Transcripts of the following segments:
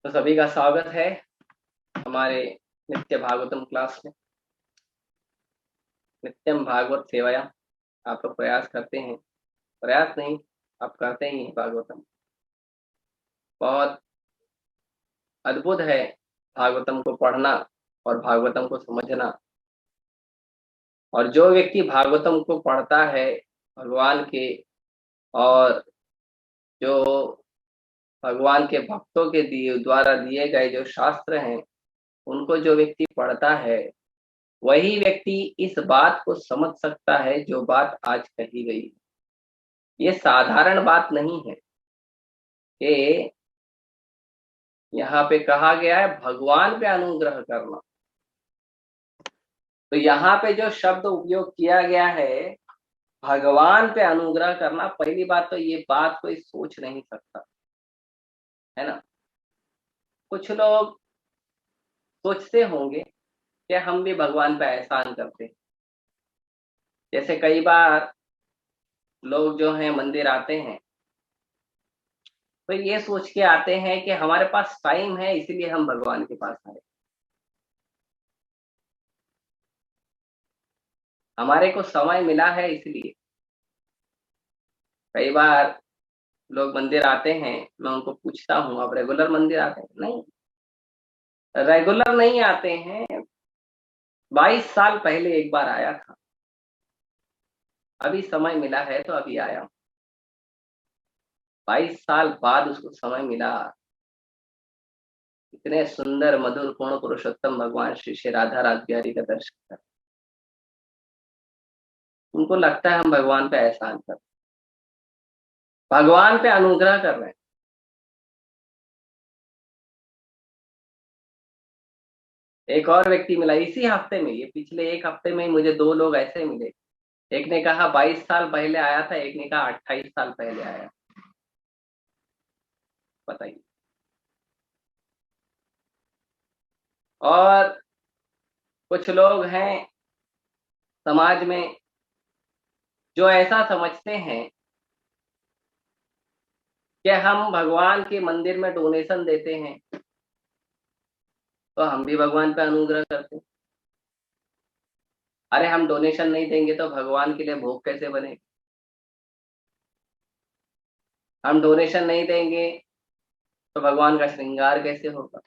तो सभी का स्वागत है हमारे नित्य भागवतम क्लास में। नित्यम भागवत सेवाया आप लोग प्रयास करते हैं, प्रयास नहीं आप करते ही हैं। भागवतम बहुत अद्भुत है, भागवतम को पढ़ना और भागवतम को समझना। और जो व्यक्ति भागवतम को पढ़ता है भगवान के, और जो भगवान के भक्तों के द्वारा दिए गए जो शास्त्र हैं उनको जो व्यक्ति पढ़ता है वही व्यक्ति इस बात को समझ सकता है जो बात आज कही गई है। ये साधारण बात नहीं है कि यहाँ पे कहा गया है भगवान पे अनुग्रह करना। तो यहाँ पे जो शब्द उपयोग किया गया है भगवान पे अनुग्रह करना, पहली बात तो ये बात कोई सोच नहीं सकता है ना। कुछ लोग सोचते होंगे कि हम भी भगवान पे एहसान करते हैं। जैसे कई बार लोग जो हैं मंदिर आते हैं तो ये सोच के आते हैं कि हमारे पास टाइम है इसलिए हम भगवान के पास आए, हमारे को समय मिला है इसलिए। कई बार लोग मंदिर आते हैं, मैं उनको पूछता हूँ आप रेगुलर मंदिर आते हैं? नहीं, रेगुलर नहीं आते हैं। 22 साल पहले एक बार आया था, अभी समय मिला है तो अभी आया हूँ। 22 साल बाद उसको समय मिला। इतने सुंदर मधुर पूर्ण पुरुषोत्तम भगवान श्री श्री राधा रास बिहारी का दर्शन कर, उनको लगता है हम भगवान पे एहसान कर, भगवान पे अनुग्रह कर रहे हैं। एक और व्यक्ति मिला इसी हफ्ते में, ये पिछले एक हफ्ते में ही मुझे दो लोग ऐसे मिले। एक ने कहा 22 साल पहले आया था, एक ने कहा 28 साल पहले आया। बताइए। और कुछ लोग हैं समाज में जो ऐसा समझते हैं कि हम भगवान के मंदिर में डोनेशन देते हैं तो हम भी भगवान पे अनुग्रह करते हैं। अरे हम डोनेशन नहीं देंगे तो भगवान के लिए भोग कैसे बनेगा? हम डोनेशन नहीं देंगे तो भगवान का श्रृंगार कैसे होगा?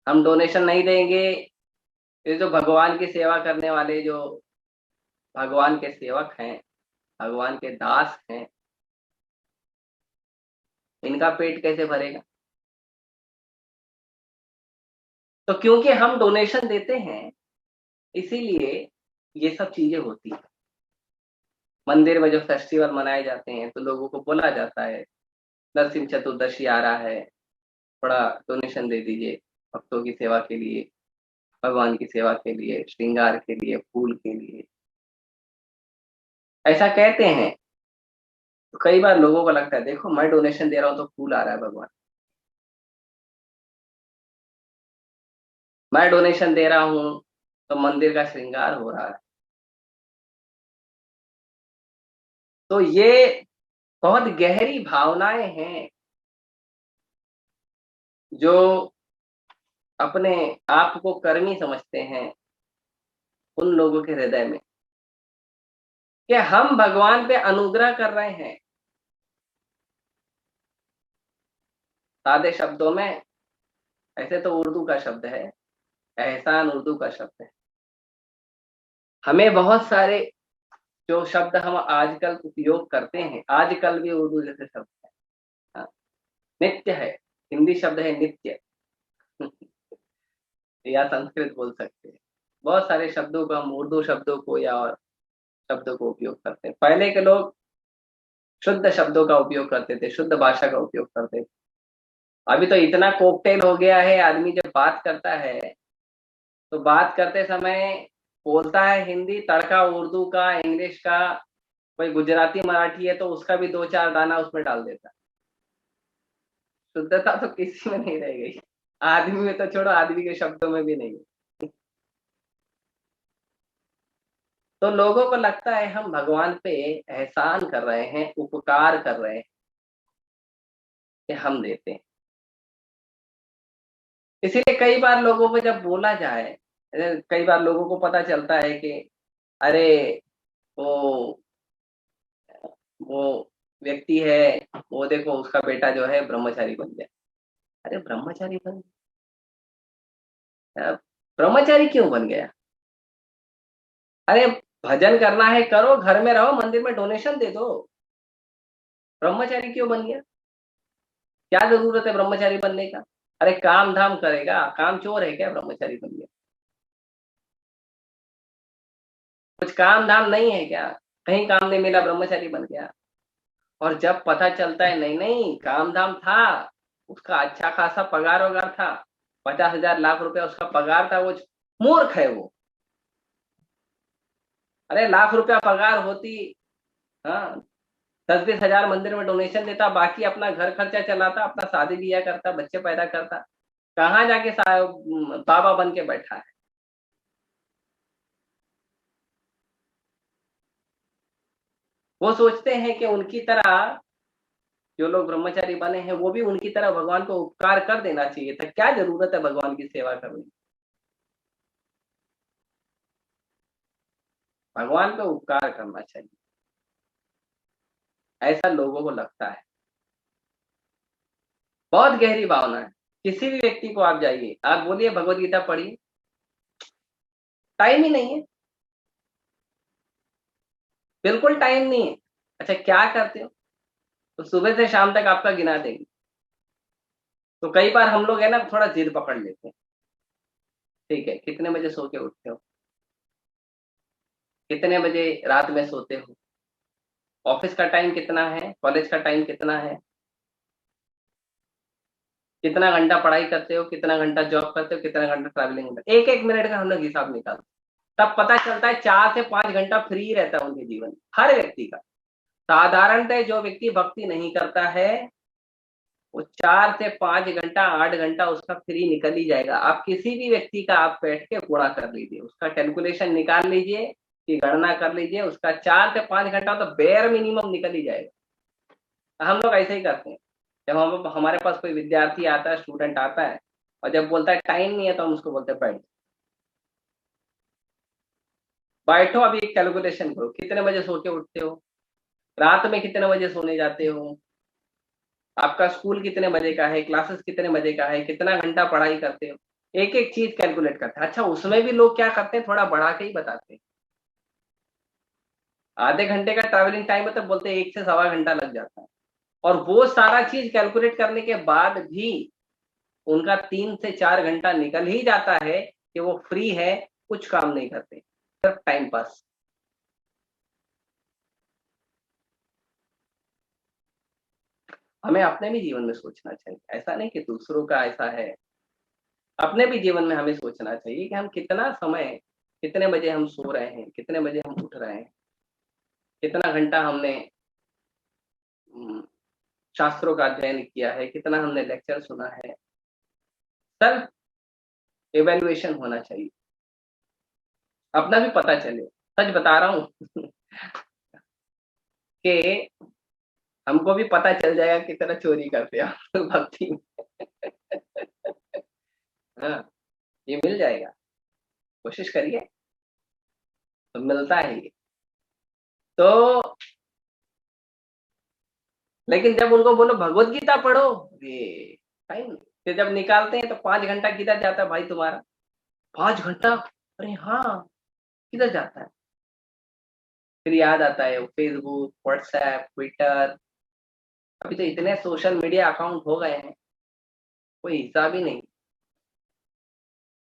हम डोनेशन नहीं देंगे, ये जो भगवान की सेवा करने वाले जो भगवान के सेवक हैं, भगवान के दास हैं, इनका पेट कैसे भरेगा? तो क्योंकि हम डोनेशन देते हैं इसीलिए ये सब चीजें होती है। मंदिर में जो फेस्टिवल मनाए जाते हैं तो लोगों को बोला जाता है नरसिंह चतुर्दशी आ रहा है, थोड़ा डोनेशन दे दीजिए भक्तों की सेवा के लिए, भगवान की सेवा के लिए, श्रृंगार के लिए, फूल के लिए, ऐसा कहते हैं। तो कई बार लोगों को लगता है देखो मैं डोनेशन दे रहा हूं तो फूल आ रहा है भगवान, मैं डोनेशन दे रहा हूं तो मंदिर का श्रृंगार हो रहा है। तो ये बहुत गहरी भावनाएं हैं जो अपने आप को कर्मी समझते हैं उन लोगों के हृदय में कि हम भगवान पे अनुग्रह कर रहे हैं। सादे शब्दों में, ऐसे तो उर्दू का शब्द है, एहसान उर्दू का शब्द है। हमें बहुत सारे जो शब्द हम आजकल उपयोग करते हैं, आजकल भी उर्दू जैसे शब्द है। हाँ, नित्य है, हिंदी शब्द है नित्य या संस्कृत बोल सकते हैं। बहुत सारे शब्दों को हम उर्दू शब्दों को या और शब्दों को उपयोग करते हैं। पहले के लोग शुद्ध शब्दों का उपयोग करते थे, शुद्ध भाषा का उपयोग करते थे। अभी तो इतना कोकटेल हो गया है, आदमी जब बात करता है तो बात करते समय बोलता है हिंदी, तड़का उर्दू का, इंग्लिश का, कोई गुजराती मराठी है तो उसका भी दो चार दाना उसमें डाल देता है। शुद्धता तो किसी में नहीं रह गई, आदमी में तो छोड़ो, आदमी के शब्दों में भी नहीं। तो लोगों को लगता है हम भगवान पे एहसान कर रहे हैं, उपकार कर रहे हैं कि हम देते हैं। इसीलिए कई बार लोगों को जब बोला जाए, कई बार लोगों को पता चलता है कि अरे वो वो व्यक्ति है, वो देखो उसका बेटा जो है ब्रह्मचारी बन गया। अरे ब्रह्मचारी बन गया, ब्रह्मचारी क्यों बन गया? अरे भजन करना है करो, घर में रहो, मंदिर में डोनेशन दे दो। ब्रह्मचारी क्यों बन गया? क्या जरूरत है ब्रह्मचारी बनने का? अरे काम धाम करेगा, काम चोर है क्या ब्रह्मचारी बन गया? कुछ काम धाम नहीं है क्या? कहीं काम नहीं मिला ब्रह्मचारी बन गया। और जब पता चलता है नहीं नहीं काम धाम था, उसका अच्छा खासा पगार वगार था, 50,000 लाख रुपया उसका पगार था, वो मूर्ख है वो। अरे लाख रुपया पगार होती, हाँ, 10-20 हजार मंदिर में डोनेशन देता, बाकी अपना घर खर्चा चलाता, अपना शादी ब्याह करता, बच्चे पैदा करता। कहाँ जाके बाबा बन के बैठा है? वो सोचते हैं कि उनकी तरह जो लोग ब्रह्मचारी बने हैं वो भी उनकी तरह भगवान को उपकार कर देना चाहिए था। क्या जरूरत है भगवान की सेवा करने की? भगवान को उपकार करना चाहिए, ऐसा लोगों को लगता है। बहुत गहरी भावना है। किसी भी व्यक्ति को आप जाइए, आप बोलिए भगवत गीता पढ़िए, टाइम ही नहीं है, बिल्कुल टाइम नहीं है। अच्छा क्या करते हो? तो सुबह से शाम तक आपका गिना देंगे। तो कई बार हम लोग है ना थोड़ा जिद पकड़ लेते हैं। ठीक है, कितने बजे सो के उठते हो? कितने बजे रात में सोते हो? ऑफिस का टाइम कितना है, कॉलेज का टाइम कितना है, कितना घंटा पढ़ाई करते हो, कितना घंटा जॉब करते हो, कितना घंटा ट्रैवलिंग करते हो, एक एक मिनट का हम लोग हिसाब निकालते हैं। तब पता चलता है 4 से 5 घंटा फ्री रहता है उनके जीवन में, हर व्यक्ति का। साधारणतः जो व्यक्ति भक्ति नहीं करता है, वो 4 से 5 घंटा 8 घंटा उसका फ्री निकल ही जाएगा। आप किसी भी व्यक्ति का आप बैठ के गुणा कर लीजिए, उसका कैलकुलेशन निकाल लीजिए, कि गणना कर लीजिए, उसका 4 से 5 घंटा तो बेयर मिनिमम निकल ही जाएगा। हम लोग ऐसे ही करते हैं। जब हम हमारे पास कोई विद्यार्थी आता है, स्टूडेंट आता है, और जब बोलता है टाइम नहीं है, तो हम उसको बोलते हैं बैठ, बैठो अभी एक कैलकुलेशन करो, कितने बजे सो के उठते हो, रात में कितने बजे सोने जाते हो, आपका स्कूल कितने बजे का है, क्लासेस कितने बजे का है, कितना घंटा पढ़ाई करते हो, एक एक चीज कैलकुलेट करते हैं। अच्छा उसमें भी लोग क्या करते हैं, थोड़ा बढ़ा के ही बताते हैं। आधे घंटे का ट्रैवलिंग टाइम है तो बोलते हैं 1 से 1.25 घंटा लग जाता है। और वो सारा चीज कैलकुलेट करने के बाद भी उनका 3 से 4 घंटा निकल ही जाता है कि वो फ्री है, कुछ काम नहीं करते, सिर्फ टाइम पास। हमें अपने भी जीवन में सोचना चाहिए, ऐसा नहीं कि दूसरों का ऐसा है। अपने भी जीवन में हमें सोचना चाहिए कि हम कितना समय, कितने बजे हम सो रहे हैं, कितने बजे हम उठ रहे हैं, कितना घंटा हमने हम्म, शास्त्रों का अध्ययन किया है, कितना हमने लेक्चर सुना है। सेल्फ इवेल्युएशन होना चाहिए, अपना भी पता चले। सच बता रहा हूँ कि हमको भी पता चल जाएगा कितना चोरी करते हैं आप भक्ति में। हाँ, ये मिल जाएगा, कोशिश करिए, तो मिलता है ये। तो लेकिन जब उनको बोलो भगवत गीता पढ़ो, ये टाइम, फिर जब निकालते हैं तो 5 घंटा किधर जाता है भाई तुम्हारा? 5 घंटा, अरे हाँ, किधर जाता है? फिर याद आता है फेसबुक, व्हाट्सएप, ट्विटर, अभी तो इतने सोशल मीडिया अकाउंट हो गए हैं, कोई हिसाब ही नहीं।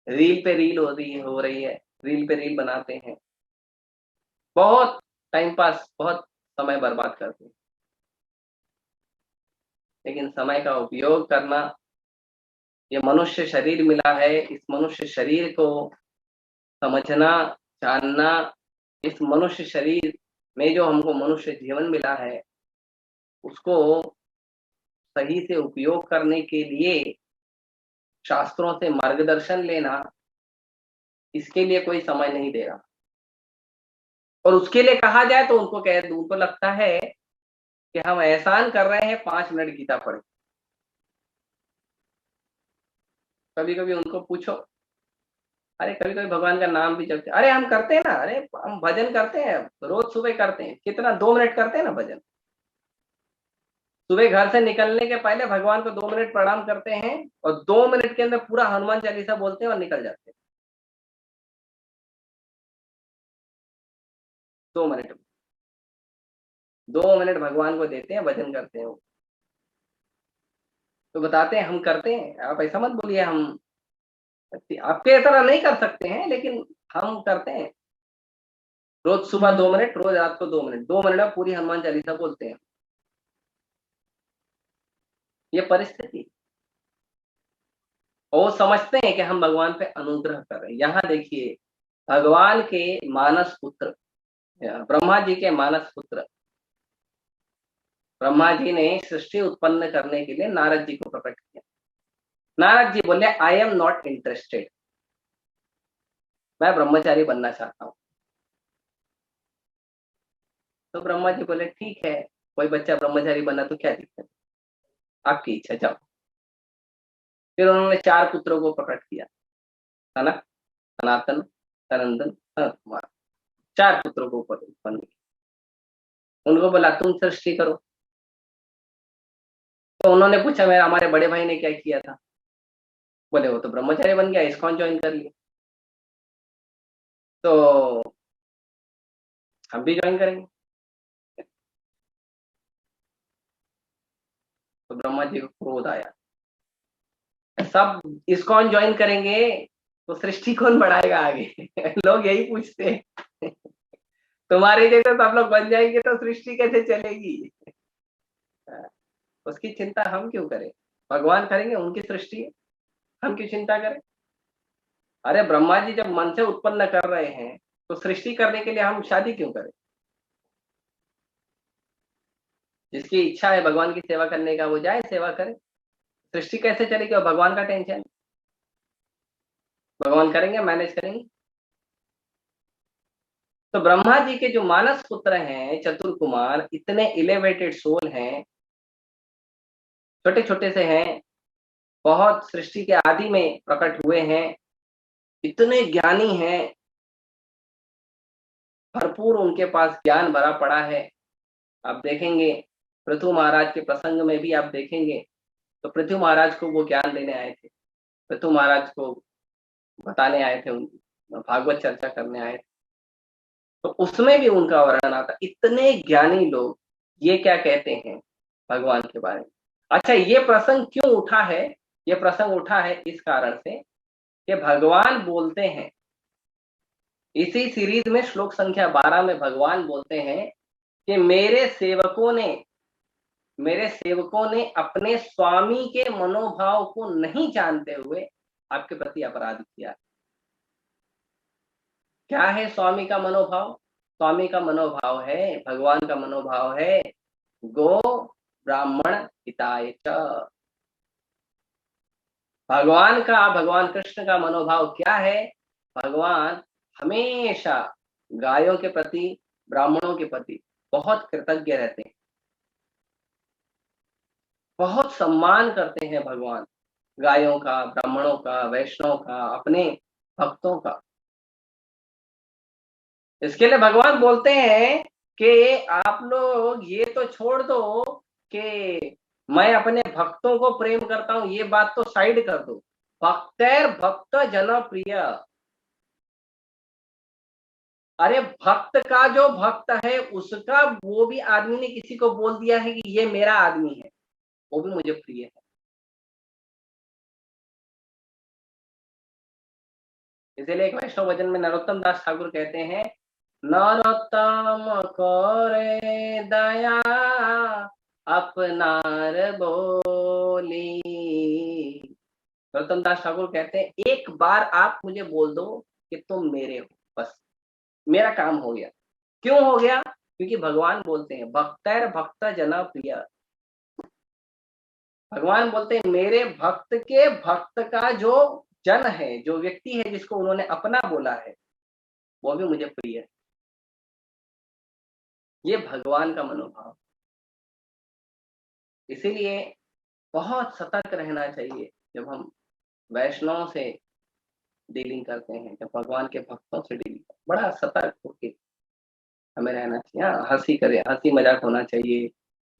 रील पे रील हो रही है, रील पे रील बनाते हैं, बहुत टाइम पास, बहुत समय बर्बाद करते हैं। लेकिन समय का उपयोग करना, ये मनुष्य शरीर मिला है, इस मनुष्य शरीर को समझना, जानना, इस मनुष्य शरीर में जो हमको मनुष्य जीवन मिला है, उसको सही से उपयोग करने के लिए शास्त्रों से मार्गदर्शन लेना, इसके लिए कोई समय नहीं दे रहा। और उसके लिए कहा जाए तो उनको लगता है कि हम एहसान कर रहे हैं, 5 मिनट गीता पढ़े। कभी कभी उनको पूछो, अरे कभी कभी भगवान का नाम भी जपते, अरे हम करते हैं ना, अरे हम भजन करते हैं, रोज सुबह करते हैं, कितना 2 मिनट करते हैं ना भजन। सुबह घर से निकलने के पहले भगवान को 2 मिनट प्रणाम करते हैं, और 2 मिनट के अंदर पूरा हनुमान चालीसा बोलते हैं और निकल जाते हैं। 2 मिनट, 2 मिनट भगवान को देते हैं, भजन करते हैं वो। तो बताते हैं हम करते हैं, आप ऐसा मत बोलिए हम आपके तरह नहीं कर सकते हैं, लेकिन हम करते हैं। रोज सुबह 2 मिनट, रोज रात को 2 मिनट, 2 मिनट में पूरी हनुमान चालीसा बोलते हैं। ये परिस्थिति, वो समझते हैं कि हम भगवान पे अनुग्रह कर रहे हैं। यहाँ देखिए, भगवान के मानस पुत्र, ब्रह्मा जी के मानस पुत्र, ब्रह्मा जी ने सृष्टि उत्पन्न करने के लिए नारद जी को प्रकट किया। नारद जी बोले आई एम नॉट इंटरेस्टेड, मैं ब्रह्मचारी बनना चाहता हूँ। तो ब्रह्मा जी बोले ठीक है, कोई बच्चा ब्रह्मचारी बना तो क्या दिक्कत, आपकी इच्छा, जाओ। फिर उन्होंने 4 पुत्रों को प्रकट किया, सनक, सनातन, सनंदन, सनत कुमार। 4 पुत्रों को उत्पन्न किया। उनको बोला तुम सृष्टि करो। तो उन्होंने पूछा मेरा हमारे बड़े भाई ने क्या किया था, बोले वो तो ब्रह्मचारी बन गया, इस्कॉन ज्वाइन कर लिया, तो हम भी ज्वाइन करेंगे। तो ब्रह्मा जी को क्रोध आया, सब इस्कॉन ज्वाइन करेंगे तो सृष्टि कौन बढ़ाएगा आगे लोग यही पूछते हैं तुम्हारे जैसे सब लोग बन जाएंगे तो सृष्टि कैसे चलेगी। उसकी चिंता हम क्यों करें, भगवान करेंगे, उनकी सृष्टि है, हम क्यों चिंता करें। अरे ब्रह्मा जी जब मन से उत्पन्न कर रहे हैं तो सृष्टि करने के लिए हम शादी क्यों करें। जिसकी इच्छा है भगवान की सेवा करने का वो जाए सेवा करे, सृष्टि कैसे चलेगी और भगवान का टेंशन, भगवान करेंगे, मैनेज करेंगे। तो ब्रह्मा जी के जो मानस पुत्र हैं चतुर कुमार, इतने इलेवेटेड सोल हैं, छोटे छोटे से हैं, बहुत सृष्टि के आदि में प्रकट हुए हैं, इतने ज्ञानी हैं, भरपूर उनके पास ज्ञान भरा पड़ा है। आप देखेंगे पृथु महाराज के प्रसंग में भी आप देखेंगे, तो पृथु महाराज को वो ज्ञान देने आए थे, पृथु महाराज को बताने आए थे, भागवत चर्चा करने आए थे, तो उसमें भी उनका वर्णन आता, इतने ज्ञानी लोग ये क्या कहते हैं भगवान के बारे में। अच्छा, ये प्रसंग क्यों उठा है, ये प्रसंग उठा है इस कारण से कि भगवान बोलते हैं, इसी सीरीज में श्लोक संख्या 12 में भगवान बोलते हैं कि मेरे सेवकों ने अपने स्वामी के मनोभाव को नहीं जानते हुए आपके प्रति अपराध किया। क्या है स्वामी का मनोभाव, स्वामी का मनोभाव है, भगवान का मनोभाव है गो ब्राह्मण हिताय च। भगवान कृष्ण का मनोभाव क्या है, भगवान हमेशा गायों के प्रति, ब्राह्मणों के प्रति बहुत कृतज्ञ रहते हैं, बहुत सम्मान करते हैं भगवान, गायों का, ब्राह्मणों का, वैष्णव का, अपने भक्तों का। इसके लिए भगवान बोलते हैं कि आप लोग ये तो छोड़ दो कि मैं अपने भक्तों को प्रेम करता हूं, ये बात तो साइड कर दो। भक्तैर भक्त जन प्रिय, अरे भक्त का जो भक्त है उसका, वो भी आदमी ने किसी को बोल दिया है कि ये मेरा आदमी है, वो भी मुझे प्रिय है। इसीलिए एक वैष्णव भजन में नरोत्तम दास ठाकुर कहते हैं, नरोत्तम करे दया अपनार बोली। नरोत्तम दास ठाकुर कहते हैं एक बार आप मुझे बोल दो कि तुम मेरे हो, बस मेरा काम हो गया। क्यों हो गया, क्योंकि भगवान बोलते हैं भक्तर भक्त जना प्रिय, भगवान बोलते हैं मेरे भक्त के भक्त का जो जन है, जो व्यक्ति है जिसको उन्होंने अपना बोला है, वो भी मुझे प्रिय है। ये भगवान का मनोभाव। इसीलिए बहुत सतर्क रहना चाहिए जब हम वैष्णव से डीलिंग करते हैं, जब भगवान के भक्तों से डीलिंग, बड़ा सतर्क होके हमें रहना चाहिए। हाँ, हंसी मजाक होना चाहिए,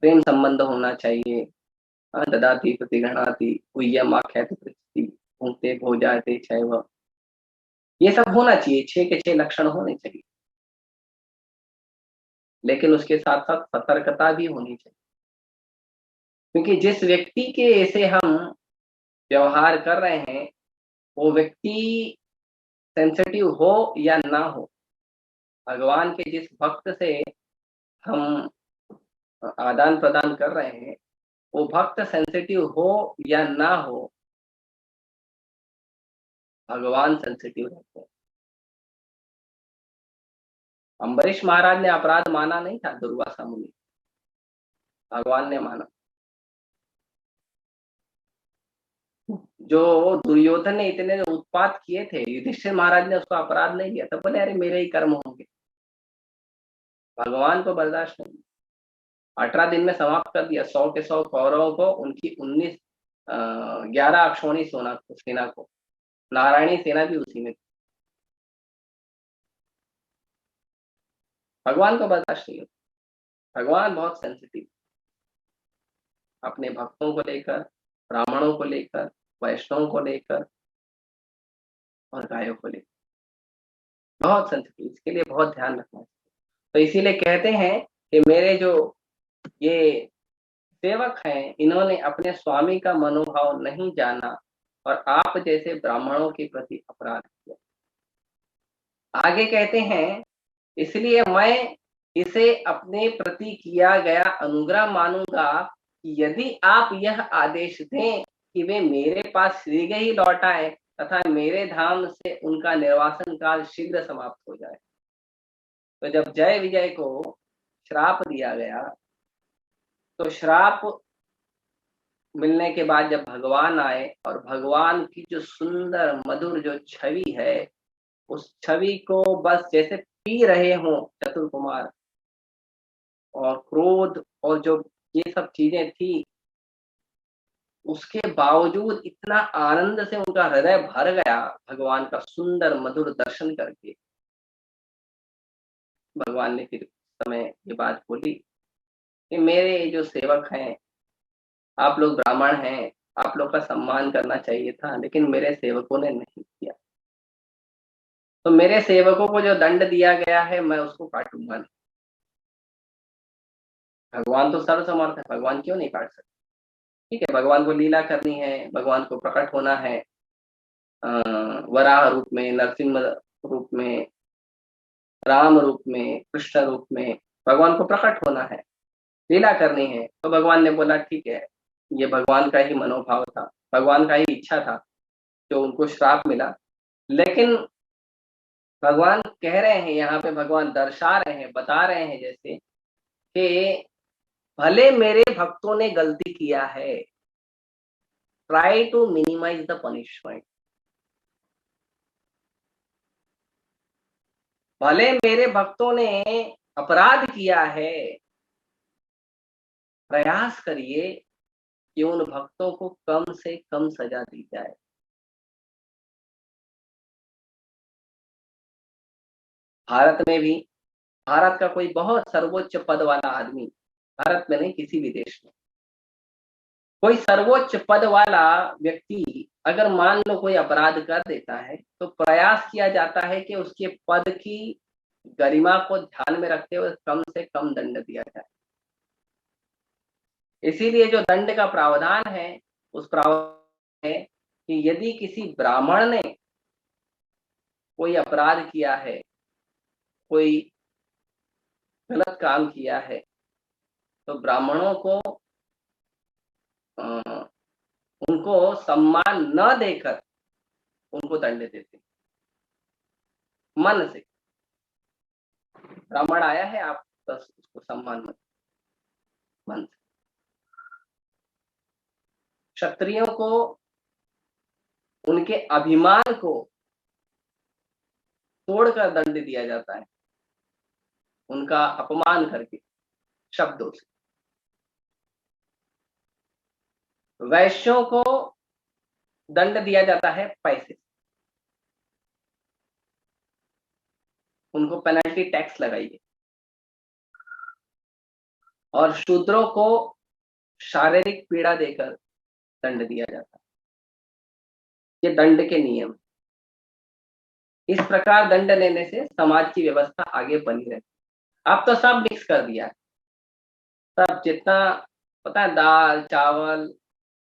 प्रेम संबंध होना चाहिए। हाँ, ददाति प्रतिगृह्णाति गुह्यम आख्याति पृच्छति भुंक्ते भोजायते चैव, ये सब होना चाहिए, 6 के 6 लक्षण होने चाहिए। लेकिन उसके साथ साथ सतर्कता भी होनी चाहिए, क्योंकि जिस व्यक्ति के से हम व्यवहार कर रहे हैं, वो व्यक्ति सेंसिटिव हो या ना हो, भगवान के जिस भक्त से हम आदान प्रदान कर रहे हैं, वो भक्त सेंसिटिव हो या ना हो, भगवान सेंसिटिव रहते हैं। अम्बरीश महाराज ने अपराध माना नहीं था, दुर्वासा मुनि, भगवान ने माना। जो दुर्योधन ने इतने उत्पात किए थे, युधिष्ठिर महाराज ने उसको अपराध नहीं दिया था, बोले अरे मेरे ही कर्म होंगे, भगवान को बर्दाश्त नहीं। 18 दिन में समाप्त कर दिया, 100 के 100 कौरवों को, उनकी 11 अक्षौणी सेना को, नारायणी सेना भी उसी में थी। भगवान को बर्दाश्त नहीं होता, भगवान बहुत सेंसिटिव अपने भक्तों को लेकर, ब्राह्मणों को लेकर, वैष्णवों को लेकर और गायों को लेकर, बहुत सेंसिटिव, इसके लिए बहुत ध्यान रखना चाहिए। तो इसीलिए कहते हैं कि मेरे जो ये सेवक हैं, इन्होंने अपने स्वामी का मनोभाव नहीं जाना और आप जैसे ब्राह्मणों के प्रति अपराध किया। आगे कहते हैं, इसलिए मैं इसे अपने प्रति किया गया अनुग्रह मानूंगा कि यदि आप यह आदेश दें कि वे मेरे पास शीघ्र ही लौट आए तथा मेरे धाम से उनका निर्वासन काल शीघ्र समाप्त हो जाए। तो जब जय विजय को श्राप दिया गया, तो श्राप मिलने के बाद जब भगवान आए और भगवान की जो सुंदर मधुर जो छवि है, उस छवि को बस जैसे पी रहे हों चतुर कुमार, और क्रोध और जो ये सब चीजें थी, उसके बावजूद इतना आनंद से उनका हृदय भर गया भगवान का सुंदर मधुर दर्शन करके। भगवान ने फिर समय ये बात बोली कि मेरे जो सेवक हैं, आप लोग ब्राह्मण हैं, आप लोग का सम्मान करना चाहिए था, लेकिन मेरे सेवकों ने नहीं किया, तो मेरे सेवकों को जो दंड दिया गया है मैं उसको काटूंगा नहीं। भगवान तो सर्वसमर्थ है, भगवान क्यों नहीं काट सकते? ठीक है, भगवान को लीला करनी है, भगवान को प्रकट होना है, वराह रूप में, नरसिंह रूप में, राम रूप में, कृष्ण रूप में भगवान को प्रकट होना है, लीला करनी है। तो भगवान ने बोला ठीक है, ये भगवान का ही मनोभाव था, भगवान का ही इच्छा था जो उनको श्राप मिला। लेकिन भगवान कह रहे हैं, यहाँ पे भगवान दर्शा रहे हैं, बता रहे हैं जैसे कि भले मेरे भक्तों ने गलती किया है, try to minimise the punishment, भले मेरे भक्तों ने अपराध किया है, प्रयास करिए कि उन भक्तों को कम से कम सजा दी जाए। भारत में भी, भारत का कोई बहुत सर्वोच्च पद वाला आदमी, भारत में नहीं किसी भी देश में, कोई सर्वोच्च पद वाला व्यक्ति अगर मान लो कोई अपराध कर देता है, तो प्रयास किया जाता है कि उसके पद की गरिमा को ध्यान में रखते हुए कम से कम दंड दिया जाए। इसीलिए जो दंड का प्रावधान है, उस प्रावधान है कि यदि किसी ब्राह्मण ने कोई अपराध किया है, कोई गलत काम किया है, तो ब्राह्मणों को उनको सम्मान न देकर उनको दंड देते मन से। ब्राह्मण आया है, आप बस उसको सम्मान मत, मन से। क्षत्रियों को उनके अभिमान को तोड़कर दंड दिया जाता है, उनका अपमान करके शब्दों से। वैश्यों को दंड दिया जाता है पैसे, उनको पेनल्टी टैक्स लगाइए। और शूद्रों को शारीरिक पीड़ा देकर दंड दिया जाता है। ये दंड के नियम। इस प्रकार दंड लेने से समाज की व्यवस्था आगे बनी रहती। अब तो सब मिक्स कर दिया है, सब जितना पता है, दाल चावल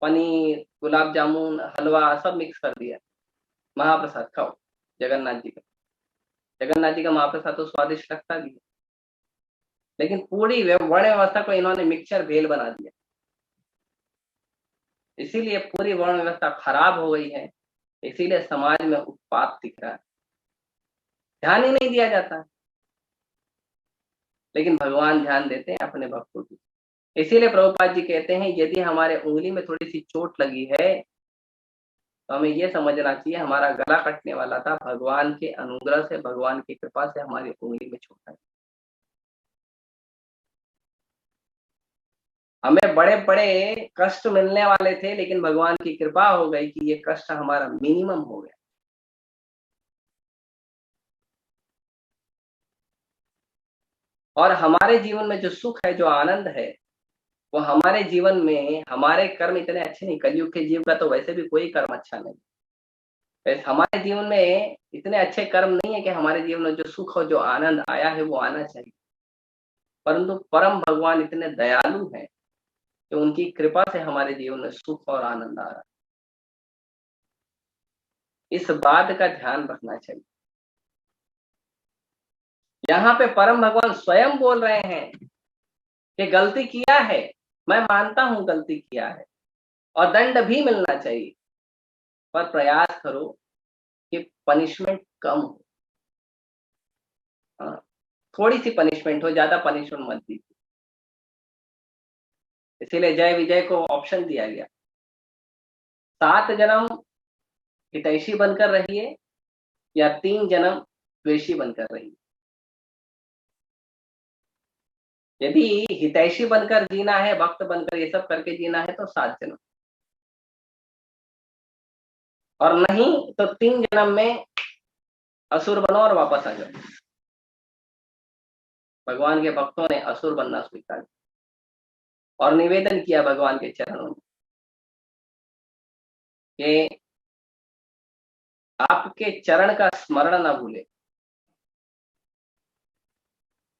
पनीर गुलाब जामुन हलवा सब मिक्स कर दिया। महाप्रसाद खाओ जगन्नाथ जी का। जगन्नाथ जी का महाप्रसाद तो स्वादिष्ट लगता भी है, लेकिन पूरी वर्ण व्यवस्था को इन्होंने मिक्सचर भेल बना दिया। इसीलिए पूरी वर्ण व्यवस्था खराब हो गई है, इसीलिए समाज में उत्पात दिख रहा है, ध्यान ही नहीं दिया जाता। लेकिन भगवान ध्यान देते हैं अपने भक्तों की। इसीलिए प्रभुपाद जी कहते हैं, यदि हमारे उंगली में थोड़ी सी चोट लगी है तो हमें यह समझना चाहिए हमारा गला कटने वाला था, भगवान के अनुग्रह से, भगवान की कृपा से हमारी उंगली में चोट आई। हमें बड़े बड़े कष्ट मिलने वाले थे, लेकिन भगवान की कृपा हो गई कि ये कष्ट हमारा मिनिमम हो गया। और हमारे जीवन में जो सुख है, जो आनंद है, वो हमारे जीवन में हमारे कर्म इतने अच्छे नहीं। कलयुग के जीव का तो वैसे भी कोई कर्म अच्छा नहीं। वैसे हमारे जीवन में इतने अच्छे कर्म नहीं है कि हमारे जीवन में जो सुख और जो आनंद आया है वो आना चाहिए। परंतु परम भगवान इतने दयालु हैं कि उनकी कृपा से हमारे जीवन में सुख और आनंद आ रहा है। इस बात का ध्यान रखना चाहिए। यहाँ पे परम भगवान स्वयं बोल रहे हैं कि गलती किया है, मैं मानता हूं गलती किया है और दंड भी मिलना चाहिए, पर प्रयास करो कि पनिशमेंट कम हो। हाँ, थोड़ी सी पनिशमेंट हो, ज्यादा पनिशमेंट मत दीजिए। इसीलिए जय विजय को ऑप्शन दिया गया, 7 जन्म हितैषी बनकर रहिए या 3 जन्म द्वेषी बनकर रहिए। यदि हितैषी बनकर जीना है, भक्त बनकर ये सब करके जीना है, तो 7 जन्म, और नहीं तो 3 जन्म में असुर बनो और वापस आ जाओ। भगवान के भक्तों ने असुर बनना स्वीकार किया और निवेदन किया भगवान के चरणों में कि आपके चरण का स्मरण न भूले।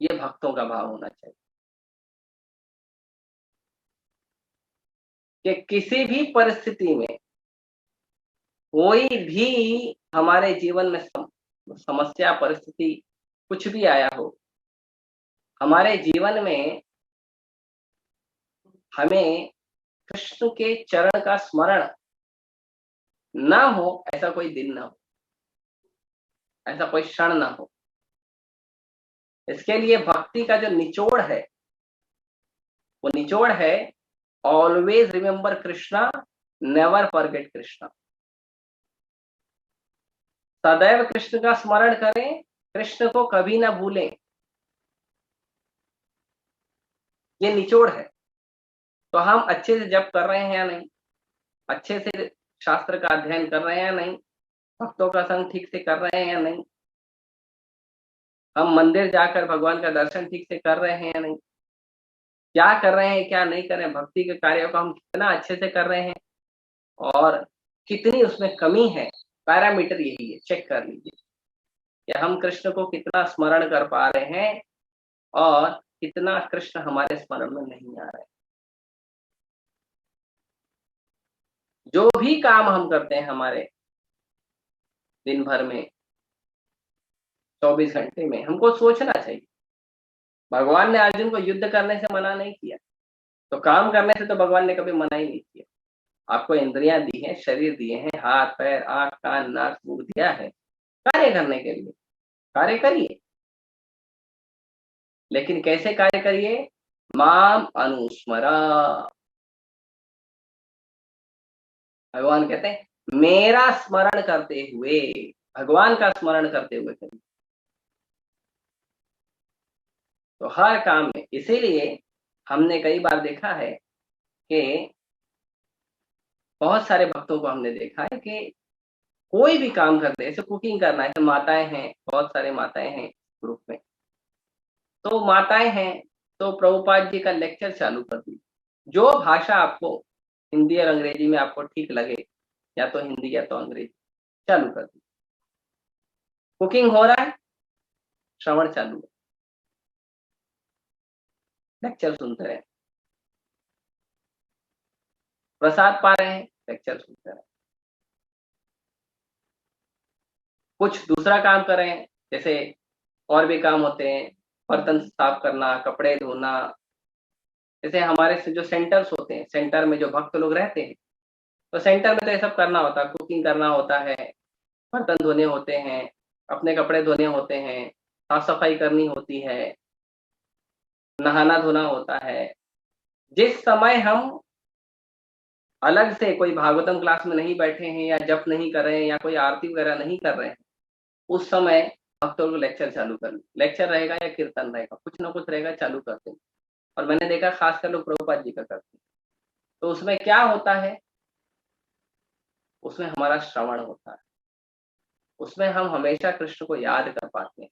ये भक्तों का भाव होना चाहिए कि किसी भी परिस्थिति में, कोई भी हमारे जीवन में समस्या परिस्थिति कुछ भी आया हो, हमारे जीवन में हमें कृष्ण के चरण का स्मरण ना हो, ऐसा कोई दिन ना हो, ऐसा कोई क्षण ना हो। इसके लिए भक्ति का जो निचोड़ है, वो निचोड़ है always remember Krishna, never forget Krishna. सदैव कृष्ण का स्मरण करें, कृष्ण को कभी ना भूलें, ये निचोड़ है। तो हम अच्छे से जप कर रहे हैं या नहीं, अच्छे से शास्त्र का अध्ययन कर रहे हैं या नहीं, भक्तों का संग ठीक से कर रहे हैं या नहीं, हम मंदिर जाकर भगवान का दर्शन ठीक से कर रहे हैं या नहीं, क्या कर रहे हैं क्या नहीं कर रहे हैं, भक्ति के कार्यों को हम कितना अच्छे से कर रहे हैं और कितनी उसमें कमी है। पैरामीटर यही है, चेक कर लीजिए कि हम कृष्ण को कितना स्मरण कर पा रहे हैं और कितना कृष्ण हमारे स्मरण में नहीं आ रहे। जो भी काम हम करते हैं हमारे दिन भर में 24 घंटे में, हमको सोचना चाहिए। भगवान ने अर्जुन को युद्ध करने से मना नहीं किया, तो काम करने से तो भगवान ने कभी मना ही नहीं किया। आपको इंद्रियां दी हैं, शरीर दिए हैं, हाथ पैर आंख कान नाक मुंह दिया है कार्य करने के लिए, कार्य करिए। लेकिन कैसे कार्य करिए? माम अनुस्मरा। भगवान कहते हैं मेरा स्मरण करते हुए, भगवान का स्मरण करते हुए करिए। तो हर काम में, इसीलिए हमने कई बार देखा है कि बहुत सारे भक्तों को हमने देखा है कि कोई भी काम करते हैं, जैसे कुकिंग करना है, तो माताएं हैं, बहुत सारे माताएं हैं ग्रुप में, तो माताएं हैं तो प्रभुपाद जी का लेक्चर चालू कर दी, जो भाषा आपको हिंदी और अंग्रेजी में आपको ठीक लगे, या तो हिंदी या तो अंग्रेजी, चालू कर दी। कुकिंग हो रहा है, श्रवण चालू है, लेक्चर सुनते रहे, प्रसाद पा रहे हैं, लेक्चर सुनते रहे, कुछ दूसरा काम कर रहे हैं, जैसे और भी काम होते हैं, बर्तन साफ करना, कपड़े धोना, जैसे हमारे से जो सेंटर्स होते हैं, सेंटर में जो भक्त लोग रहते हैं, तो सेंटर में तो ये सब करना होता है, कुकिंग करना होता है, बर्तन धोने होते हैं, अपने कपड़े धोने होते हैं, साफ सफाई करनी होती है, नहाना धोना होता है। जिस समय हम अलग से कोई भागवतम क्लास में नहीं बैठे हैं, या जप नहीं कर रहे हैं, या कोई आरती वगैरह नहीं कर रहे हैं, उस समय भक्तों को लेक्चर चालू कर, लेक्चर रहेगा या कीर्तन रहेगा, कुछ ना कुछ रहेगा, चालू करते हैं। और मैंने देखा खासकर लोग प्रभुपाद जी का करते हैं, तो उसमें क्या होता है, उसमें हमारा श्रवण होता है, उसमें हम हमेशा कृष्ण को याद कर पाते हैं।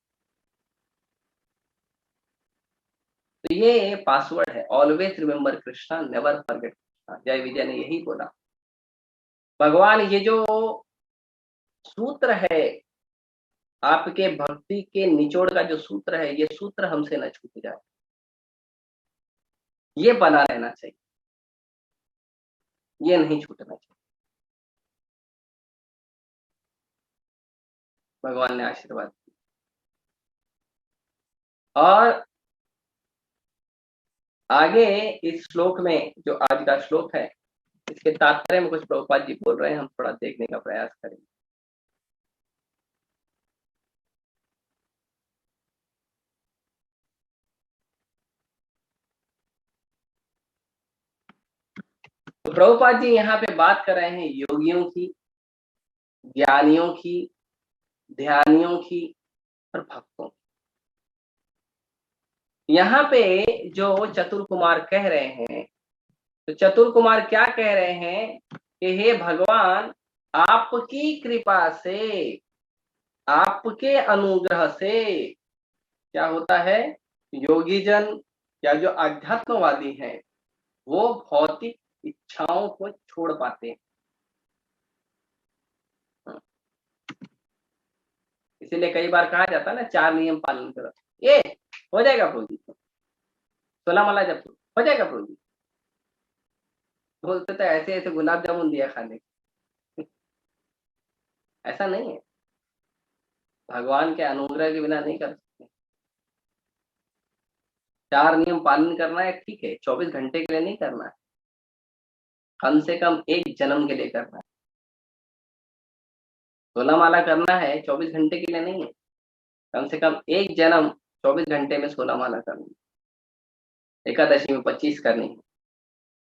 तो ये पासवर्ड है, always remember Krishna, never forget Krishna. जय विजय ने यही बोला। भगवान ये जो सूत्र है, आपके भक्ति के निचोड़ का जो सूत्र है, ये सूत्र हमसे न छूट जाए, ये बना रहना चाहिए, ये नहीं छूटना चाहिए। भगवान ने आशीर्वाद दिया। और आगे इस श्लोक में, जो आज का श्लोक है, इसके तात्पर्य में कुछ प्रभुपाद जी बोल रहे हैं, हम थोड़ा देखने का प्रयास करेंगे। तो प्रभुपाद जी यहाँ पे बात कर रहे हैं योगियों की, ज्ञानियों की, ध्यानियों की और भक्तों की। यहाँ पे जो चतुर कुमार कह रहे हैं, तो चतुर कुमार क्या कह रहे हैं कि हे भगवान, आपकी कृपा से, आपके अनुग्रह से क्या होता है, योगी जन या जो अध्यात्मवादी हैं, वो भौतिक इच्छाओं को छोड़ पाते हैं। इसीलिए कई बार कहा जाता है ना, 4 नियम पालन करो, ये हो जाएगा प्रभु जी, 16 माला जब हो जाएगा प्रभु जी। बोलते तो ऐसे ऐसे गुलाब जामुन दिया खाने, ऐसा नहीं है, भगवान के अनुग्रह के बिना नहीं कर सकते। 4 नियम पालन करना है, ठीक है, 24 घंटे के लिए नहीं करना है, कम से कम एक जन्म के लिए करना है। 16 माला करना है 24 घंटे के लिए नहीं है, कम से कम एक जन्म 24 घंटे में 16 माला करनी है, एकादशी में 25 करनी है,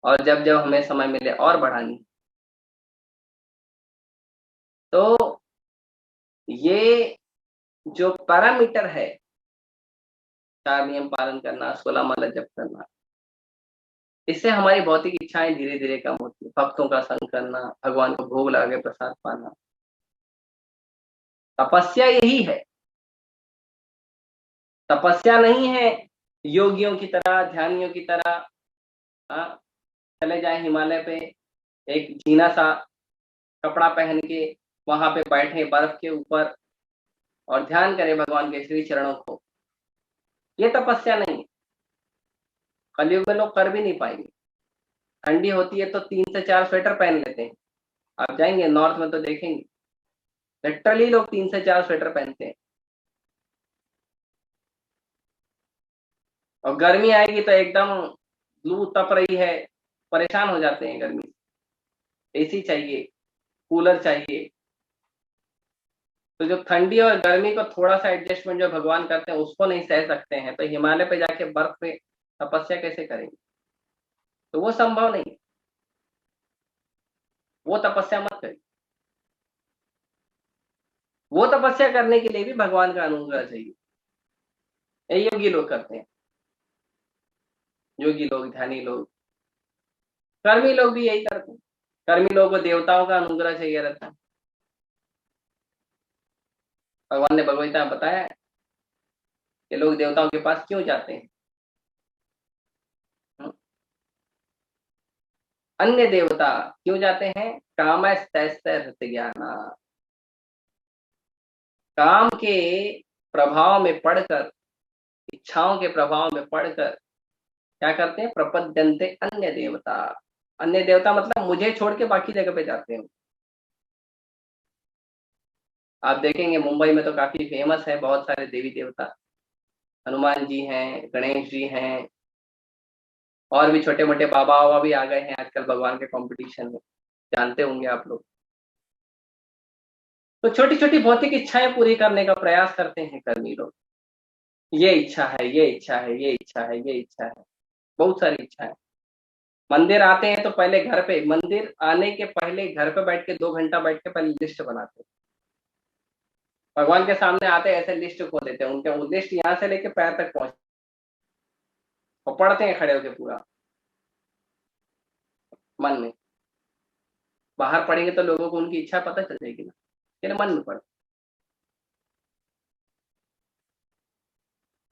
और जब जब हमें समय मिले और बढ़ानी। तो ये जो पैरामीटर है, 4 नियम पालन करना, 16 माला जप करना, इससे हमारी भौतिक इच्छाएं धीरे धीरे कम होती है, भक्तों का संग करना, भगवान को भोग लगा के प्रसाद पाना, तपस्या यही है। तपस्या नहीं है योगियों की तरह, ध्यानियों की तरह, हाँ, चले जाए हिमालय पे, एक जीना सा कपड़ा पहन के वहां पे बैठे बर्फ के ऊपर और ध्यान करें भगवान के श्री चरणों को, ये तपस्या नहीं है। कलयुग में लोग कर भी नहीं पाएंगे। ठंडी होती है तो 3 से 4 स्वेटर पहन लेते हैं, आप जाएंगे नॉर्थ में तो देखेंगे लिटरली लोग 3 से 4 स्वेटर पहनते हैं। और गर्मी आएगी तो एकदम लू तप रही है, परेशान हो जाते हैं गर्मी से, एसी चाहिए, कूलर चाहिए। तो जो ठंडी और गर्मी को थोड़ा सा एडजस्टमेंट जो भगवान करते हैं, उसको नहीं सह सकते हैं, तो हिमालय पे जाके बर्फ पे तपस्या कैसे करेंगे? तो वो संभव नहीं है, वो तपस्या मत करिए। वो तपस्या करने के लिए भी भगवान का अनुग्रह चाहिए, ये योगी लोग करते हैं, योगी लोग, ध्यानी लोग, कर्मी लोग भी यही करते हैं। कर्मी लोगों को देवताओं का अनुग्रह चाहिए रहता है। भगवान ने भगवत गीता में बताया कि लोग देवताओं के पास क्यों जाते हैं। हम्म? अन्य देवता क्यों जाते हैं? कामस्तैस्तैर्हृत ज्ञाना, काम के प्रभाव में पढ़कर, इच्छाओं के प्रभाव में पढ़कर क्या करते हैं? प्रपद्यन्ते अन्य देवता। अन्य देवता मतलब मुझे छोड़ के बाकी जगह पे जाते हैं। आप देखेंगे मुंबई में तो काफी फेमस है, बहुत सारे देवी देवता, हनुमान जी हैं, गणेश जी हैं, और भी छोटे मोटे बाबा वाबा भी आ गए हैं आजकल भगवान के कंपटीशन में, जानते होंगे आप लोग। तो छोटी छोटी भौतिक इच्छाएं पूरी करने का प्रयास करते हैं कर्मी लोग। ये इच्छा है, ये इच्छा है, ये इच्छा है, ये इच्छा है, बहुत सारी इच्छाएं। मंदिर आते हैं तो पहले घर पे, मंदिर आने के पहले घर पे बैठ के 2 घंटा बैठ के पहले लिस्ट बनाते हैं। भगवान के सामने आते हैं ऐसे लिस्ट खोल देते हैं, उनके वो लिस्ट यहाँ से लेके पैर तक पहुंच, और पढ़ते हैं खड़े होके पूरा मन में। बाहर पढ़ेंगे तो लोगों को उनकी इच्छा पता चल जाएगी ना, लेकिन मन में पढ़,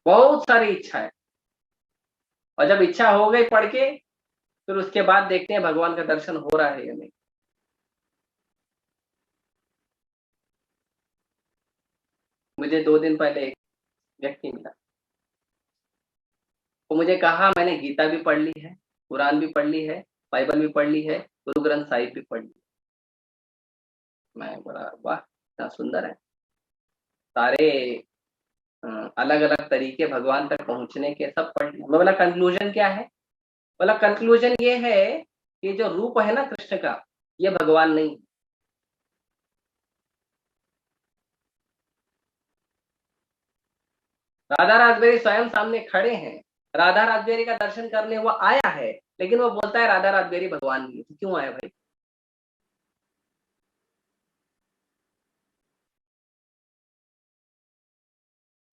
बहुत सारी इच्छा है। और जब इच्छा हो गई पढ़ के, फिर उसके बाद देखते हैं भगवान का दर्शन हो रहा है या नहीं। मुझे 2 दिन पहले एक व्यक्ति मिला, वो मुझे कहा मैंने गीता भी पढ़ ली है, कुरान भी पढ़ ली है, बाइबल भी पढ़ ली है, गुरु ग्रंथ साहिब भी पढ़ ली। मैं बड़ा वाह, इतना सुंदर है। सारे अलग अलग तरीके भगवान तक पहुंचने के सब पढ़ लिया। मैं बोला कंक्लूजन क्या है? बोला कंक्लूजन ये है कि जो रूप है ना कृष्ण का, ये भगवान नहीं। राधा राजबेरी स्वयं सामने खड़े हैं, राधा राजबेरी का दर्शन करने वो आया है, लेकिन वो बोलता है राधा राजबेरी भगवान नहीं है। तो क्यों आया भाई?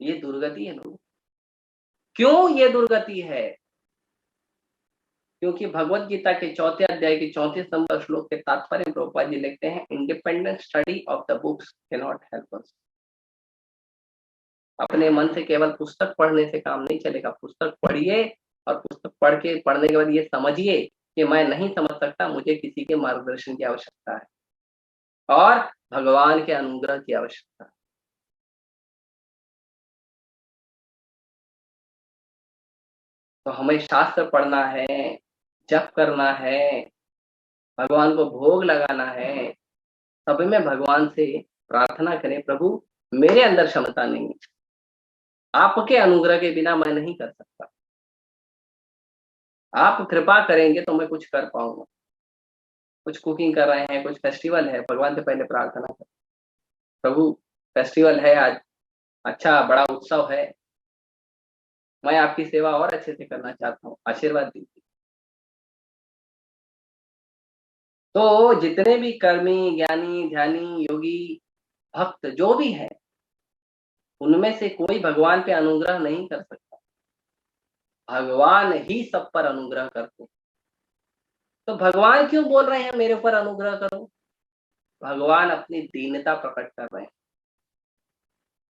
ये दुर्गति है लोग। क्यों ये दुर्गति है? क्योंकि भगवत गीता के 4 अध्याय के 34 नंबर श्लोक के तात्पर्य में प्रभुपाद जी लिखते हैं, independent study of the books can not help us. अपने मन से केवल पुस्तक पढ़ने से काम नहीं चलेगा। पुस्तक पढ़िए, और पुस्तक पढ़ने के बाद ये समझिए कि मैं नहीं समझ सकता, मुझे किसी के मार्गदर्शन की आवश्यकता है, और भगवान के अनुग्रह की आवश्यकता है। तो हमें शास्त्र पढ़ना है, जप करना है, भगवान को भोग लगाना है। सब में भगवान से प्रार्थना करें, प्रभु मेरे अंदर क्षमता नहीं है, आपके अनुग्रह के बिना मैं नहीं कर सकता, आप कृपा करेंगे तो मैं कुछ कर पाऊंगा। कुछ कुकिंग कर रहे हैं, कुछ फेस्टिवल है, भगवान से पहले प्रार्थना करें, प्रभु फेस्टिवल है आज, अच्छा बड़ा उत्सव है, मैं आपकी सेवा और अच्छे से करना चाहता हूँ, आशीर्वाद दीजिए। तो जितने भी कर्मी, ज्ञानी, ध्यानी, योगी, भक्त जो भी है, उनमें से कोई भगवान पे अनुग्रह नहीं कर सकता, भगवान ही सब पर अनुग्रह करते हैं। तो भगवान क्यों बोल रहे हैं मेरे ऊपर अनुग्रह करो? भगवान अपनी दीनता प्रकट कर रहे हैं।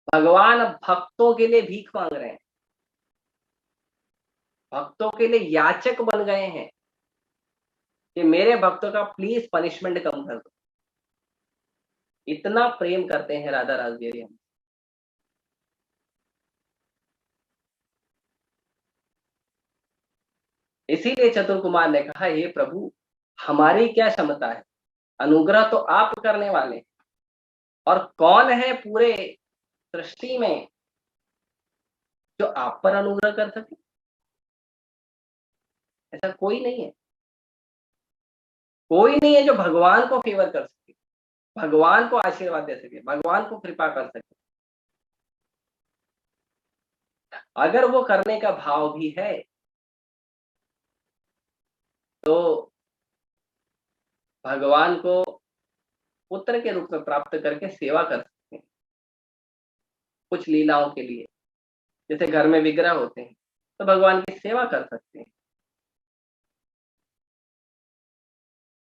भगवान अब भक्तों के लिए भीख मांग रहे हैं, भक्तों के लिए याचक बन गए हैं कि मेरे भक्तों का प्लीज पनिशमेंट कम कर दो। इतना प्रेम करते हैं राधा रासबिहारी हम। इसीलिए चतुर कुमार ने कहा, हे प्रभु हमारी क्या क्षमता है, अनुग्रह तो आप करने वाले हैं, और कौन है पूरे सृष्टि में जो आप पर अनुग्रह कर सके? ऐसा कोई नहीं है, कोई नहीं है जो भगवान को फेवर कर सके, भगवान को आशीर्वाद दे सके, भगवान को कृपा कर सके। अगर वो करने का भाव भी है तो भगवान को पुत्र के रूप में प्राप्त करके सेवा कर सकते हैं, कुछ लीलाओं के लिए। जैसे घर में विग्रह होते हैं तो भगवान की सेवा कर सकते हैं।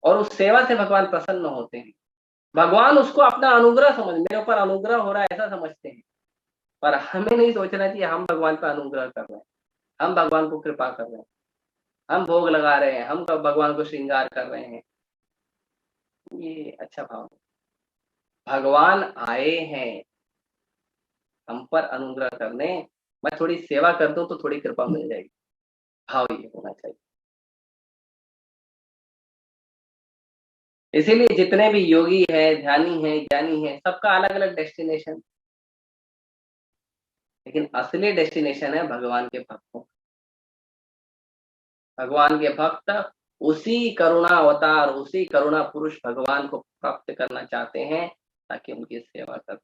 और उस सेवा से भगवान प्रसन्न होते हैं। भगवान उसको अपना अनुग्रह समझ, मेरे ऊपर अनुग्रह हो रहा है ऐसा समझते हैं। पर हमें नहीं सोचना चाहिए हम भगवान पर अनुग्रह कर रहे हैं, हम भगवान को कृपा कर रहे हैं, हम भोग लगा रहे हैं, हम भगवान को श्रृंगार कर रहे हैं। ये अच्छा भाव नहीं। भगवान आए हैं हम पर अनुग्रह करने, मैं थोड़ी सेवा कर दूं तो थोड़ी कृपा मिल जाएगी, भाव ये होना चाहिए। इसीलिए जितने भी योगी है, ध्यानी है, ज्ञानी है, सबका अलग अलग डेस्टिनेशन, लेकिन असली डेस्टिनेशन है भगवान के भक्तों। भगवान के भक्त उसी करुणा अवतार, उसी करुणा पुरुष भगवान को प्राप्त करना चाहते हैं ताकि उनकी सेवा कर।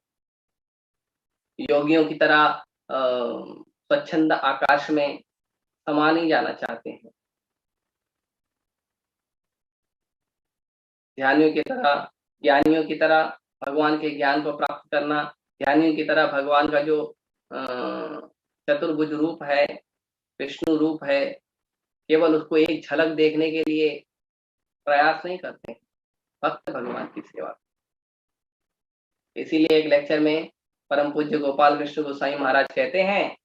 योगियों की तरह स्वच्छंद आकाश में समा नहीं जाना चाहते हैं। ध्यानियों की तरह, ज्ञानियों की तरह भगवान के ज्ञान को प्राप्त करना, ध्यानियों की तरह भगवान का जो चतुर्भुज रूप है, विष्णु रूप है, केवल उसको एक झलक देखने के लिए प्रयास नहीं करते हैं, भक्त भगवान की सेवा। इसीलिए एक लेक्चर में परम पूज्य गोपाल कृष्ण गोसाई महाराज कहते हैं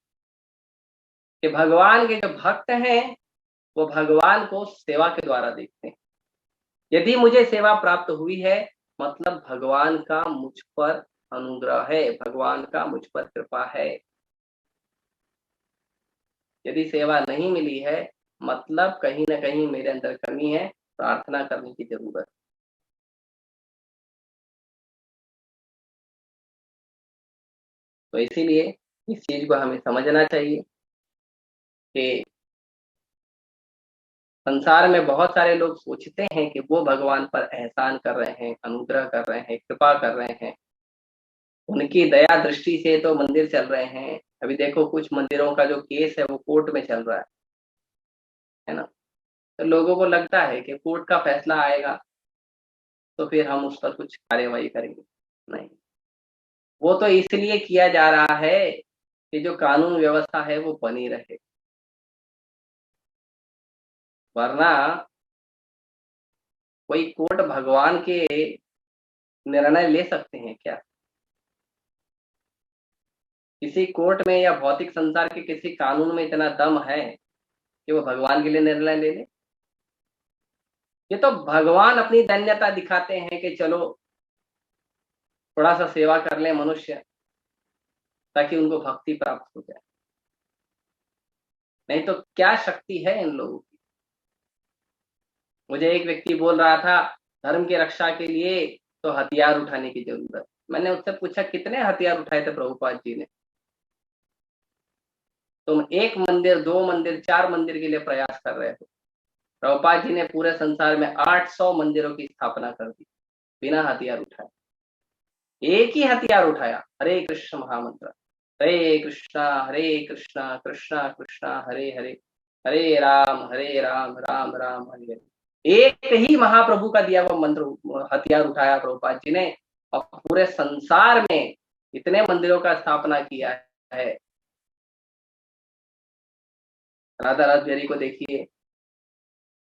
कि भगवान के जो भक्त हैं वो भगवान को सेवा के द्वारा देखते हैं। यदि मुझे सेवा प्राप्त हुई है मतलब भगवान का मुझ पर अनुग्रह है, भगवान का मुझ पर कृपा है। यदि सेवा नहीं मिली है मतलब कहीं ना कहीं मेरे अंदर कमी है, प्रार्थना करने की जरूरत। तो इसीलिए इस चीज को हमें समझना चाहिए कि संसार में बहुत सारे लोग सोचते हैं कि वो भगवान पर एहसान कर रहे हैं, अनुग्रह कर रहे हैं, कृपा कर रहे हैं, उनकी दया दृष्टि से तो मंदिर चल रहे हैं। अभी देखो कुछ मंदिरों का जो केस है वो कोर्ट में चल रहा है ना। तो लोगों को लगता है कि कोर्ट का फैसला आएगा तो फिर हम उस पर कुछ कार्यवाही करेंगे। नहीं, वो तो इसलिए किया जा रहा है कि जो कानून व्यवस्था है वो बनी रहे, वरना कोई कोर्ट भगवान के निर्णय ले सकते हैं क्या? किसी कोर्ट में या भौतिक संसार के किसी कानून में इतना दम है कि वो भगवान के लिए निर्णय ले ले? ये तो भगवान अपनी धन्यता दिखाते हैं कि चलो थोड़ा सा सेवा कर ले मनुष्य ताकि उनको भक्ति प्राप्त हो जाए। नहीं तो क्या शक्ति है इन लोगों की? मुझे एक व्यक्ति बोल रहा था धर्म की रक्षा के लिए तो हथियार उठाने की जरूरत। मैंने उससे पूछा कितने हथियार उठाए थे प्रभुपाद जी ने? तुम एक मंदिर, दो मंदिर, चार मंदिर के लिए प्रयास कर रहे हो। प्रभुपाद जी ने पूरे संसार में 800 मंदिरों की स्थापना कर दी बिना हथियार उठाए। एक ही हथियार उठाया, हरे कृष्ण महामंत्र, हरे कृष्णा कृष्णा कृष्णा हरे हरे, हरे राम राम राम हरे हरे। एक ही महाप्रभु का दिया हुआ मंत्र हथियार उठाया प्रभुपाद जी ने और पूरे संसार में इतने मंदिरों का स्थापना किया है। राधा राजबिहारी को देखिए,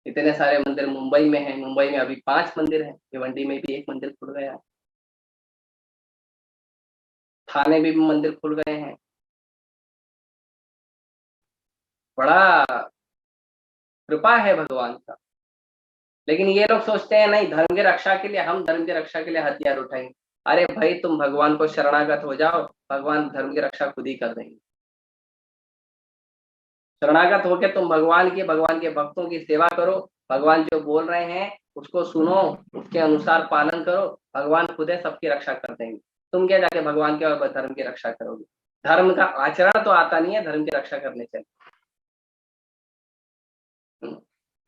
इतने सारे मंदिर मुंबई में हैं, मुंबई में अभी 5 मंदिर हैं, भिवंडी में भी एक मंदिर खुल गया, थाने में भी मंदिर खुल गए हैं। बड़ा कृपा है भगवान का। लेकिन ये लोग सोचते हैं नहीं, धर्म की रक्षा के लिए, हम धर्म की रक्षा के लिए हथियार उठाएंगे। अरे भाई तुम भगवान को शरणागत हो जाओ, भगवान धर्म की रक्षा खुद ही कर देंगे। शरणागत होके तुम भगवान के भक्तों की सेवा करो, भगवान जो बोल रहे हैं उसको सुनो, उसके अनुसार पालन करो, भगवान खुद है सबकी रक्षा कर देंगे। तुम क्या जाके भगवान के और धर्म की रक्षा करोगे? धर्म का आचरण तो आता नहीं है, धर्म की रक्षा करने चले।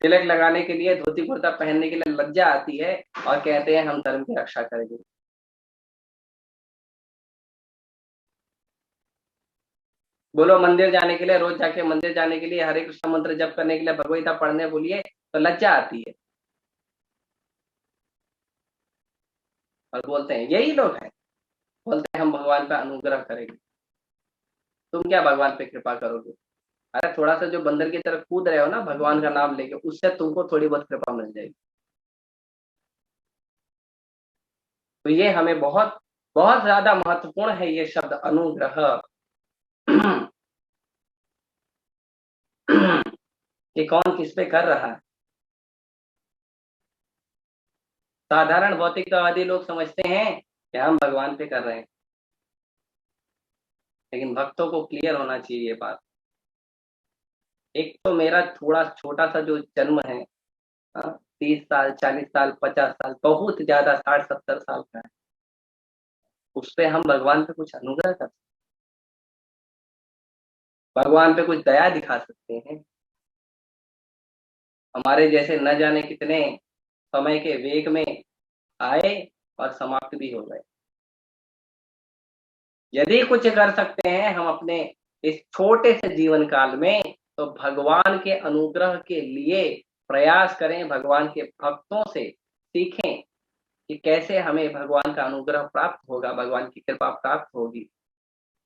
तिलक लगाने के लिए, धोती कुर्ता पहनने के लिए लज्जा आती है और कहते हैं हम धर्म की रक्षा करेंगे। बोलो मंदिर जाने के लिए, रोज जाके मंदिर जाने के लिए, हरे कृष्ण मंत्र जप करने के लिए, भगवत गीता पढ़ने बोलिए तो लज्जा आती है और बोलते हैं, यही लोग हैं बोलते हैं हम भगवान का अनुग्रह करेंगे। तुम क्या भगवान पे कृपा करोगे? अरे थोड़ा सा जो बंदर की तरफ कूद रहे हो ना भगवान का नाम लेके, उससे तुमको थोड़ी बहुत कृपा मिल जाएगी। तो ये हमें बहुत बहुत ज्यादा महत्वपूर्ण है ये शब्द अनुग्रह। कि कौन किस पे कर रहा है। साधारण भौतिकवादी लोग समझते हैं कि हम भगवान पे कर रहे हैं, लेकिन भक्तों को क्लियर होना चाहिए ये बात। एक तो मेरा थोड़ा छोटा सा जो जन्म है, 30 साल 40 साल 50 साल, बहुत ज्यादा 60 70 साल का है, उस पे हम भगवान पे कुछ अनुग्रह कर सकते, भगवान पे कुछ दया दिखा सकते हैं। हमारे जैसे न जाने कितने समय के वेग में आए और समाप्त भी हो गए। यदि कुछ कर सकते हैं हम अपने इस छोटे से जीवन काल में, तो भगवान के अनुग्रह के लिए प्रयास करें, भगवान के भक्तों से सीखें कि कैसे हमें भगवान का अनुग्रह प्राप्त होगा, भगवान की कृपा प्राप्त होगी,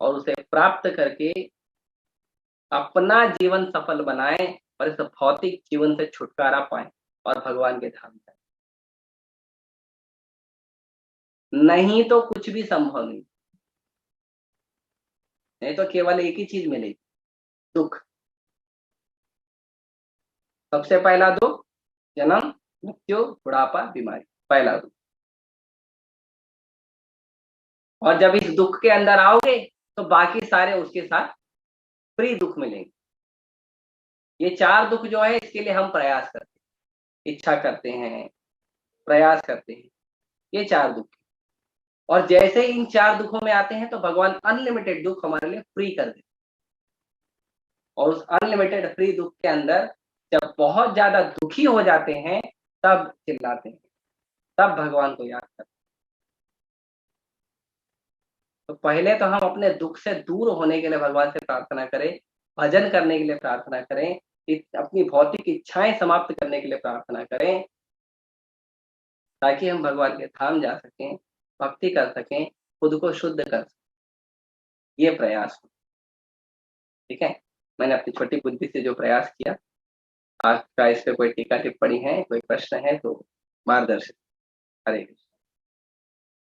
और उसे प्राप्त करके अपना जीवन सफल बनाएं और इस भौतिक जीवन से छुटकारा पाएं और भगवान के धाम जाएं। नहीं तो कुछ भी संभव नहीं। नहीं तो केवल एक ही चीज मिलेगी, दुख। सबसे पहला दुख जन्म, मृत्यु, बुढ़ापा, बीमारी, पहला दुख। और जब इस दुख के अंदर आओगे तो बाकी सारे उसके साथ फ्री दुख मिलेंगे। ये चार दुख जो है इसके लिए हम प्रयास करते हैं, इच्छा करते हैं, प्रयास करते हैं, ये चार दुख। और जैसे इन चार दुखों में आते हैं तो भगवान अनलिमिटेड दुख हमारे लिए फ्री कर देते, और उस अनलिमिटेड फ्री दुख के अंदर जब बहुत ज्यादा दुखी हो जाते हैं तब चिल्लाते हैं, तब भगवान को याद करते हैं। तो पहले तो हम अपने दुख से दूर होने के लिए भगवान से प्रार्थना करें, भजन करने के लिए प्रार्थना करें, अपनी भौतिक इच्छाएं समाप्त करने के लिए प्रार्थना करें, ताकि हम भगवान के धाम जा सकें, भक्ति कर सकें, खुद को शुद्ध कर सकें। ये प्रयास हो, ठीक है। मैंने अपनी छोटी बुद्धि से जो प्रयास किया, आज का इस पे कोई टीका टिप्पणी है, कोई प्रश्न है तो मार्गदर्शन। हरे कृष्ण।